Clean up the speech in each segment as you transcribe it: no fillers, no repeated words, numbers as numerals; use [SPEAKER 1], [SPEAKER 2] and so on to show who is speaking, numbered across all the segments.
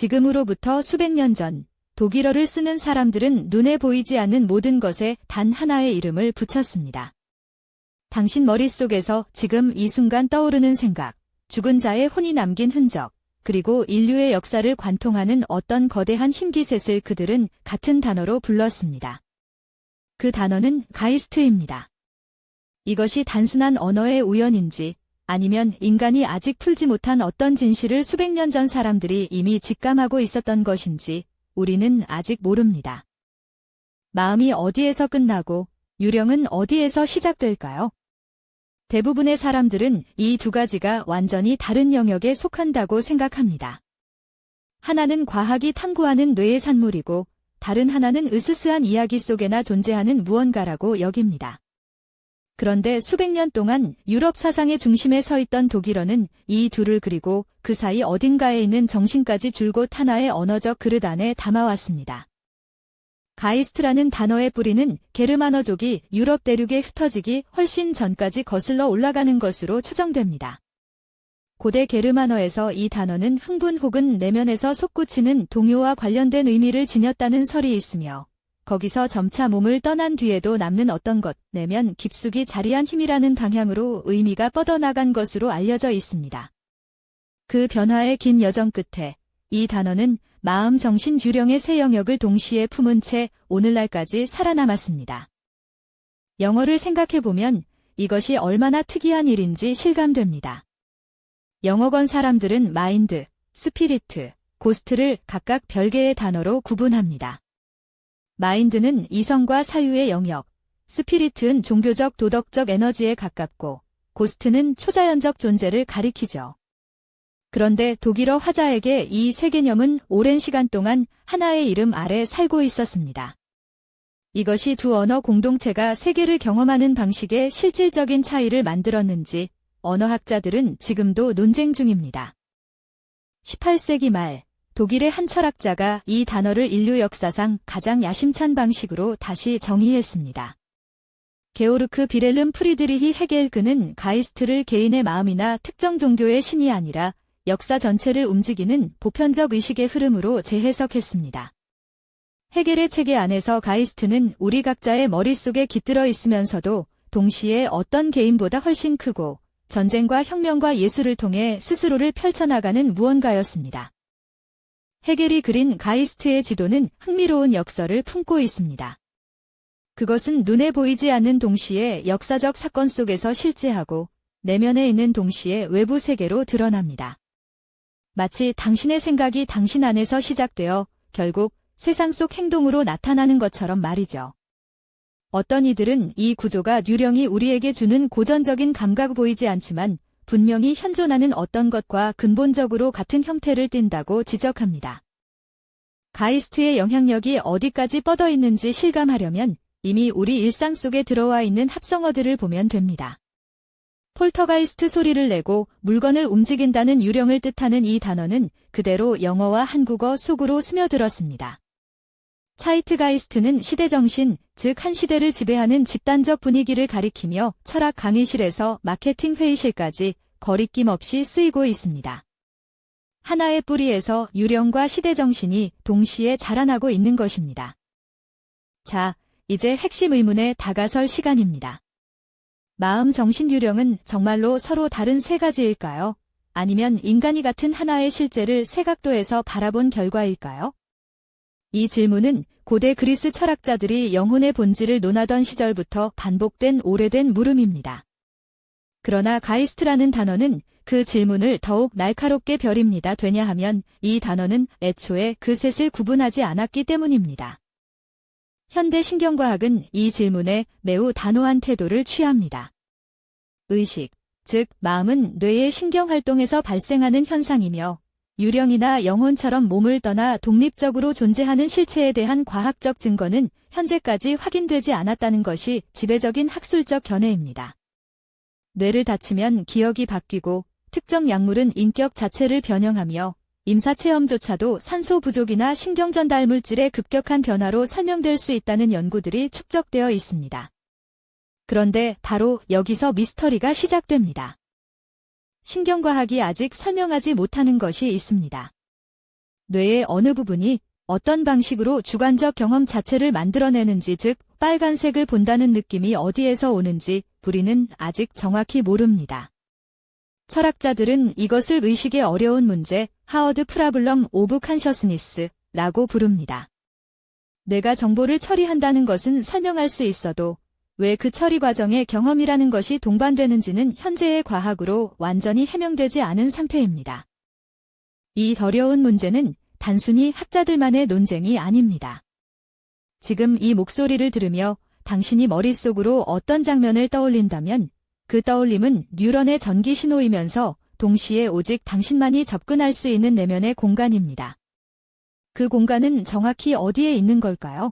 [SPEAKER 1] 지금으로부터 수백 년 전, 독일어를 쓰는 사람들은 눈에 보이지 않는 모든 것에 단 하나의 이름을 붙였습니다. 당신 머릿속에서 지금 이 순간 떠오르는 생각, 죽은 자의 혼이 남긴 흔적, 그리고 인류의 역사를 관통하는 어떤 거대한 힘기셋을 그들은 같은 단어로 불렀습니다. 그 단어는 가이스트입니다. 이것이 단순한 언어의 우연인지 아니면 인간이 아직 풀지 못한 어떤 진실을 수백 년 전 사람들이 이미 직감하고 있었던 것인지 우리는 아직 모릅니다. 마음이 어디에서 끝나고 유령은 어디에서 시작될까요? 대부분의 사람들은 이 두 가지가 완전히 다른 영역에 속한다고 생각합니다. 하나는 과학이 탐구하는 뇌의 산물이고 다른 하나는 으스스한 이야기 속에나 존재하는 무언가라고 여깁니다. 그런데 수백 년 동안 유럽 사상의 중심에 서 있던 독일어는 이 둘을 그리고 그 사이 어딘가에 있는 정신까지 줄곧 하나의 언어적 그릇 안에 담아왔습니다. 가이스트라는 단어의 뿌리는 게르마너족이 유럽 대륙에 흩어지기 훨씬 전까지 거슬러 올라가는 것으로 추정됩니다. 고대 게르마너에서 이 단어는 흥분 혹은 내면에서 솟구치는 동요와 관련된 의미를 지녔다는 설이 있으며 거기서 점차 몸을 떠난 뒤에도 남는 어떤 것, 내면 깊숙이 자리한 힘이라는 방향으로 의미가 뻗어나간 것으로 알려져 있습니다. 그 변화의 긴 여정 끝에 이 단어는 마음, 정신, 유령의 세 영역을 동시에 품은 채 오늘날까지 살아남았습니다. 영어를 생각해보면 이것이 얼마나 특이한 일인지 실감됩니다. 영어권 사람들은 마인드, 스피리트, 고스트를 각각 별개의 단어로 구분합니다. 마인드는 이성과 사유의 영역, 스피리트는 종교적 도덕적 에너지에 가깝고 고스트는 초자연적 존재를 가리키죠. 그런데 독일어 화자에게 이 세 개념은 오랜 시간 동안 하나의 이름 아래 살고 있었습니다. 이것이 두 언어 공동체가 세계를 경험하는 방식의 실질적인 차이를 만들었는지 언어학자들은 지금도 논쟁 중입니다. 18세기 말 독일의 한 철학자가 이 단어를 인류 역사상 가장 야심찬 방식으로 다시 정의했습니다. 게오르크 비렐름 프리드리히 헤겔 그는 가이스트를 개인의 마음이나 특정 종교의 신이 아니라 역사 전체를 움직이는 보편적 의식의 흐름으로 재해석했습니다. 헤겔의 체계 안에서 가이스트는 우리 각자의 머릿속에 깃들어 있으면서도 동시에 어떤 개인보다 훨씬 크고 전쟁과 혁명과 예술을 통해 스스로를 펼쳐나가는 무언가였습니다. 헤겔이 그린 가이스트의 지도는 흥미로운 역설을 품고 있습니다. 그것은 눈에 보이지 않는 동시에 역사적 사건 속에서 실제하고 내면에 있는 동시에 외부 세계로 드러납니다. 마치 당신의 생각이 당신 안에서 시작되어 결국 세상 속 행동으로 나타나는 것처럼 말이죠. 어떤 이들은 이 구조가 유령이 우리에게 주는 고전적인 감각 보이지 않지만 분명히 현존하는 어떤 것과 근본적으로 같은 형태를 띈다고 지적합니다. 가이스트의 영향력이 어디까지 뻗어 있는지 실감하려면 이미 우리 일상 속에 들어와 있는 합성어들을 보면 됩니다. 폴터가이스트 소리를 내고 물건을 움직인다는 유령을 뜻하는 이 단어는 그대로 영어와 한국어 속으로 스며들었습니다. 차이트가이스트는 시대정신, 즉 한 시대를 지배하는 집단적 분위기를 가리키며 철학 강의실에서 마케팅 회의실까지 거리낌 없이 쓰이고 있습니다. 하나의 뿌리에서 유령과 시대정신이 동시에 자라나고 있는 것입니다. 자, 이제 핵심 의문에 다가설 시간입니다. 마음, 정신, 유령은 정말로 서로 다른 세 가지일까요? 아니면 인간이 같은 하나의 실제를 세 각도에서 바라본 결과일까요? 이 질문은 고대 그리스 철학자들이 영혼의 본질을 논하던 시절부터 반복된 오래된 물음입니다. 그러나 가이스트라는 단어는 그 질문을 더욱 날카롭게 벼립니다. 왜냐하면 이 단어는 애초에 그 셋을 구분하지 않았기 때문입니다. 현대 신경과학은 이 질문에 매우 단호한 태도를 취합니다. 의식, 즉 마음은 뇌의 신경활동에서 발생하는 현상이며 유령이나 영혼처럼 몸을 떠나 독립적으로 존재하는 실체에 대한 과학적 증거는 현재까지 확인되지 않았다는 것이 지배적인 학술적 견해입니다. 뇌를 다치면 기억이 바뀌고 특정 약물은 인격 자체를 변형하며 임사체험조차도 산소 부족이나 신경전달 물질의 급격한 변화로 설명될 수 있다는 연구들이 축적되어 있습니다. 그런데 바로 여기서 미스터리가 시작됩니다. 신경과학이 아직 설명하지 못하는 것이 있습니다. 뇌의 어느 부분이 어떤 방식으로 주관적 경험 자체를 만들어내는지, 즉 빨간색을 본다는 느낌이 어디에서 오는지 우리는 아직 정확히 모릅니다. 철학자들은 이것을 의식의 어려운 문제, 하워드 프라블럼 오브 컨셔스니스라고 부릅니다. 뇌가 정보를 처리한다는 것은 설명할 수 있어도 왜 그 처리 과정에 경험이라는 것이 동반되는지는 현재의 과학으로 완전히 해명되지 않은 상태입니다. 이 어려운 문제는 단순히 학자들만의 논쟁이 아닙니다. 지금 이 목소리를 들으며 당신이 머릿속으로 어떤 장면을 떠올린다면 그 떠올림은 뉴런의 전기 신호이면서 동시에 오직 당신만이 접근할 수 있는 내면의 공간입니다. 그 공간은 정확히 어디에 있는 걸까요?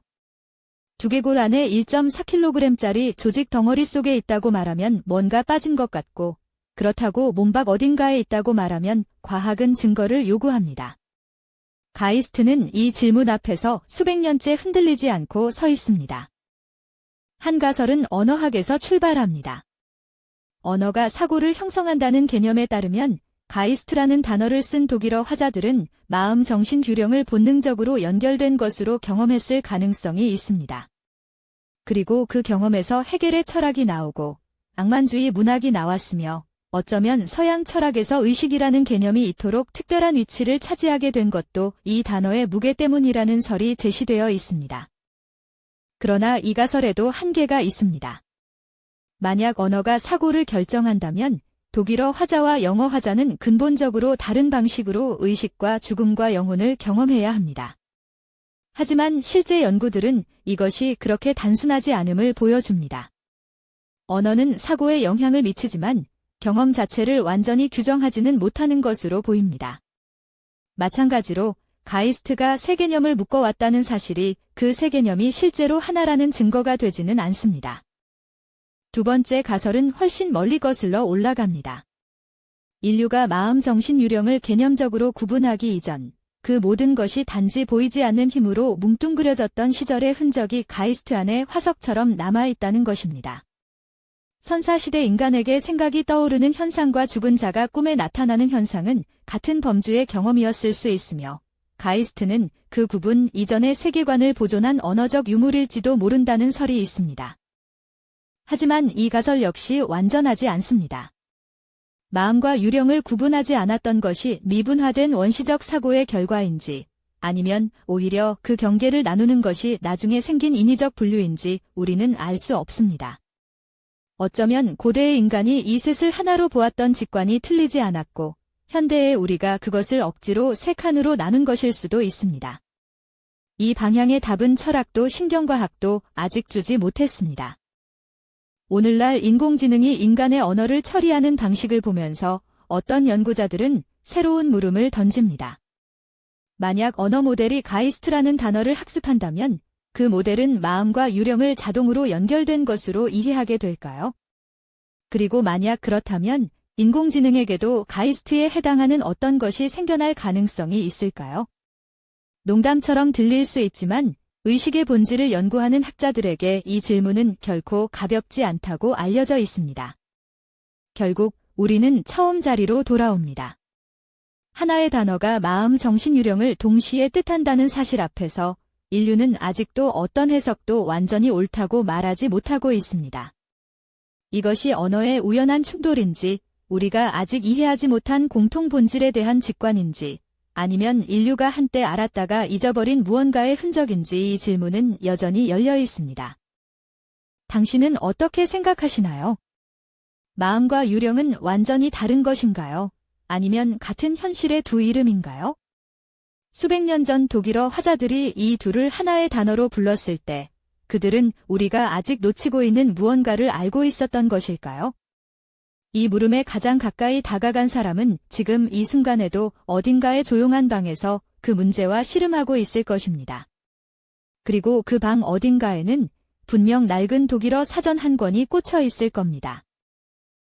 [SPEAKER 1] 두개골 안에 1.4kg짜리 조직 덩어리 속에 있다고 말하면 뭔가 빠진 것 같고, 그렇다고 몸 밖 어딘가에 있다고 말하면 과학은 증거를 요구합니다. 가이스트는 이 질문 앞에서 수백 년째 흔들리지 않고 서 있습니다. 한 가설은 언어학에서 출발합니다. 언어가 사고를 형성한다는 개념에 따르면 가이스트라는 단어를 쓴 독일어 화자들은 마음 정신 규령을 본능적으로 연결된 것으로 경험했을 가능성이 있습니다. 그리고 그 경험에서 해겔의 철학이 나오고 낭만주의 문학이 나왔으며 어쩌면 서양 철학에서 의식이라는 개념이 이토록 특별한 위치를 차지하게 된 것도 이 단어의 무게 때문이라는 설이 제시되어 있습니다. 그러나 이 가설에도 한계가 있습니다. 만약 언어가 사고를 결정한다면 독일어 화자와 영어 화자는 근본적으로 다른 방식으로 의식과 죽음과 영혼을 경험해야 합니다. 하지만 실제 연구들은 이것이 그렇게 단순하지 않음을 보여줍니다. 언어는 사고에 영향을 미치지만 경험 자체를 완전히 규정하지는 못하는 것으로 보입니다. 마찬가지로 가이스트가 세 개념을 묶어왔다는 사실이 그 세 개념이 실제로 하나라는 증거가 되지는 않습니다. 두 번째 가설은 훨씬 멀리 거슬러 올라갑니다. 인류가 마음 정신 유령을 개념적으로 구분하기 이전 그 모든 것이 단지 보이지 않는 힘으로 뭉뚱그려졌던 시절의 흔적이 가이스트 안에 화석처럼 남아있다는 것입니다. 선사시대 인간에게 생각이 떠오르는 현상과 죽은 자가 꿈에 나타나는 현상은 같은 범주의 경험이었을 수 있으며 가이스트는 그 구분 이전의 세계관을 보존한 언어적 유물일지도 모른다는 설이 있습니다. 하지만 이 가설 역시 완전하지 않습니다. 마음과 유령을 구분하지 않았던 것이 미분화된 원시적 사고의 결과인지 아니면 오히려 그 경계를 나누는 것이 나중에 생긴 인위적 분류인지 우리는 알 수 없습니다. 어쩌면 고대의 인간이 이 셋을 하나로 보았던 직관이 틀리지 않았고 현대의 우리가 그것을 억지로 세 칸으로 나눈 것일 수도 있습니다. 이 방향의 답은 철학도 신경과학도 아직 주지 못했습니다. 오늘날 인공지능이 인간의 언어를 처리하는 방식을 보면서 어떤 연구자들은 새로운 물음을 던집니다. 만약 언어 모델이 가이스트라는 단어를 학습한다면 그 모델은 마음과 유령을 자동으로 연결된 것으로 이해하게 될까요? 그리고 만약 그렇다면 인공지능에게도 가이스트에 해당하는 어떤 것이 생겨날 가능성이 있을까요? 농담처럼 들릴 수 있지만 의식의 본질을 연구하는 학자들에게 이 질문은 결코 가볍지 않다고 알려져 있습니다. 결국 우리는 처음 자리로 돌아옵니다. 하나의 단어가 마음 정신 유령을 동시에 뜻한다는 사실 앞에서 인류는 아직도 어떤 해석도 완전히 옳다고 말하지 못하고 있습니다. 이것이 언어의 우연한 충돌인지 우리가 아직 이해하지 못한 공통 본질에 대한 직관인지 아니면 인류가 한때 알았다가 잊어버린 무언가의 흔적인지 이 질문은 여전히 열려 있습니다. 당신은 어떻게 생각하시나요? 마음과 유령은 완전히 다른 것인가요? 아니면 같은 현실의 두 이름인가요? 수백 년 전 독일어 화자들이 이 둘을 하나의 단어로 불렀을 때 그들은 우리가 아직 놓치고 있는 무언가를 알고 있었던 것일까요? 이 물음에 가장 가까이 다가간 사람은 지금 이 순간에도 어딘가의 조용한 방에서 그 문제와 씨름하고 있을 것입니다. 그리고 그 방 어딘가에는 분명 낡은 독일어 사전 한 권이 꽂혀 있을 겁니다.